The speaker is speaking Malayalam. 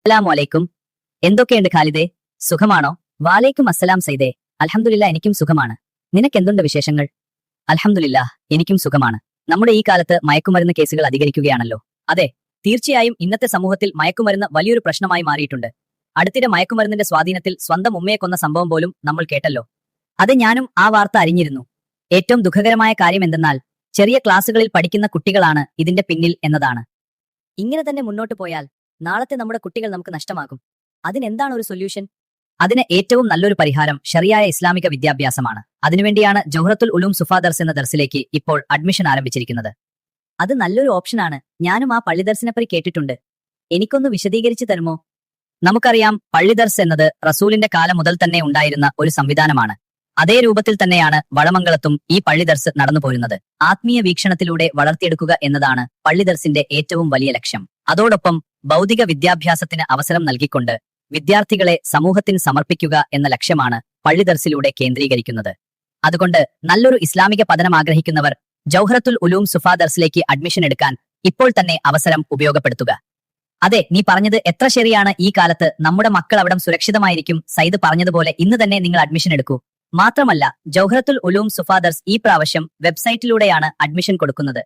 അസ്സലാമു എന്തൊക്കെയുണ്ട് ഖാലിദേ? സുഖമാണോ? വാലൈക്കും അസ്സലാം സൈദേ. അൽഹംദുലില്ലാ, എനിക്കും സുഖമാണ്. നിനക്കെന്തുണ്ട് വിശേഷങ്ങൾ? അൽഹംദുലില്ലാ, എനിക്കും സുഖമാണ്. നമ്മുടെ ഈ കാലത്ത് മയക്കുമരുന്ന് കേസുകൾ അധികരിക്കുകയാണല്ലോ. അതെ, തീർച്ചയായും ഇന്നത്തെ സമൂഹത്തിൽ മയക്കുമരുന്ന് വലിയൊരു പ്രശ്നമായി മാറിയിട്ടുണ്ട്. അടുത്തിടെ മയക്കുമരുന്നിന്റെ സ്വാധീനത്തിൽ സ്വന്തം ഉമ്മയെ കൊന്ന സംഭവം പോലും നമ്മൾ കേട്ടല്ലോ. അത് ഞാനും ആ വാർത്ത അറിഞ്ഞിരുന്നു. ഏറ്റവും ദുഃഖകരമായ കാര്യം എന്തെന്നാൽ ചെറിയ ക്ലാസ്സുകളിൽ പഠിക്കുന്ന കുട്ടികളാണ് ഇതിന്റെ പിന്നിൽ എന്നതാണ്. ഇങ്ങനെ തന്നെ മുന്നോട്ട് പോയാൽ നാളത്തെ നമ്മുടെ കുട്ടികൾ നമുക്ക് നഷ്ടമാകും. അതിനെന്താണ് ഒരു സൊല്യൂഷൻ? അതിന് ഏറ്റവും നല്ലൊരു പരിഹാരം ശരിയായ ഇസ്ലാമിക വിദ്യാഭ്യാസമാണ്. അതിനുവേണ്ടിയാണ് ജൗഹറത്തുൽ ഉലൂം സുഫാ ദർസ് എന്ന ദർസിലേക്ക് ഇപ്പോൾ അഡ്മിഷൻ ആരംഭിച്ചിരിക്കുന്നത്. അത് നല്ലൊരു ഓപ്ഷനാണ്. ഞാനും ആ പള്ളി ദർസിനെപ്പറ്റി കേട്ടിട്ടുണ്ട്. എനിക്കൊന്ന് വിശദീകരിച്ചു തരുമോ? നമുക്കറിയാം, പള്ളി ദർസ് എന്നത് റസൂലിന്റെ കാലം മുതൽ തന്നെ ഉണ്ടായിരുന്ന ഒരു സംവിധാനമാണ്. അതേ രൂപത്തിൽ തന്നെയാണ് വളമംഗലത്തും ഈ പള്ളി ദർസ് നടന്നു പോരുന്നത്. ആത്മീയ വീക്ഷണത്തിലൂടെ വളർത്തിയെടുക്കുക എന്നതാണ് പള്ളി ദർസിന്റെ ഏറ്റവും വലിയ ലക്ഷ്യം. അതോടൊപ്പം ഭൗതിക വിദ്യാഭ്യാസത്തിന് അവസരം നൽകിക്കൊണ്ട് വിദ്യാർത്ഥികളെ സമൂഹത്തിന് സമർപ്പിക്കുക എന്ന ലക്ഷ്യമാണ് പള്ളി ദർസിലൂടെ കേന്ദ്രീകരിക്കുന്നത്. അതുകൊണ്ട് നല്ലൊരു ഇസ്ലാമിക പഠനം ആഗ്രഹിക്കുന്നവർ ജൗഹറത്തുൽ ഉലൂം സുഫാ ദർസിലേക്ക് അഡ്മിഷൻ എടുക്കാൻ ഇപ്പോൾ തന്നെ അവസരം ഉപയോഗപ്പെടുത്തുക. അതെ, നീ പറഞ്ഞത് എത്ര ശരിയാണ്. ഈ കാലത്ത് നമ്മുടെ മക്കൾ അവിടം സുരക്ഷിതമായിരിക്കും. സയ്യിദ് പറഞ്ഞതുപോലെ ഇന്ന് തന്നെ നിങ്ങൾ അഡ്മിഷൻ എടുക്കൂ. മാത്രമല്ല, ജൗഹറത്തുൽ ഉലൂം സുഫാ ദർസ് ഈ പ്രാവശ്യം വെബ്സൈറ്റിലൂടെയാണ് അഡ്മിഷൻ കൊടുക്കുന്നത്.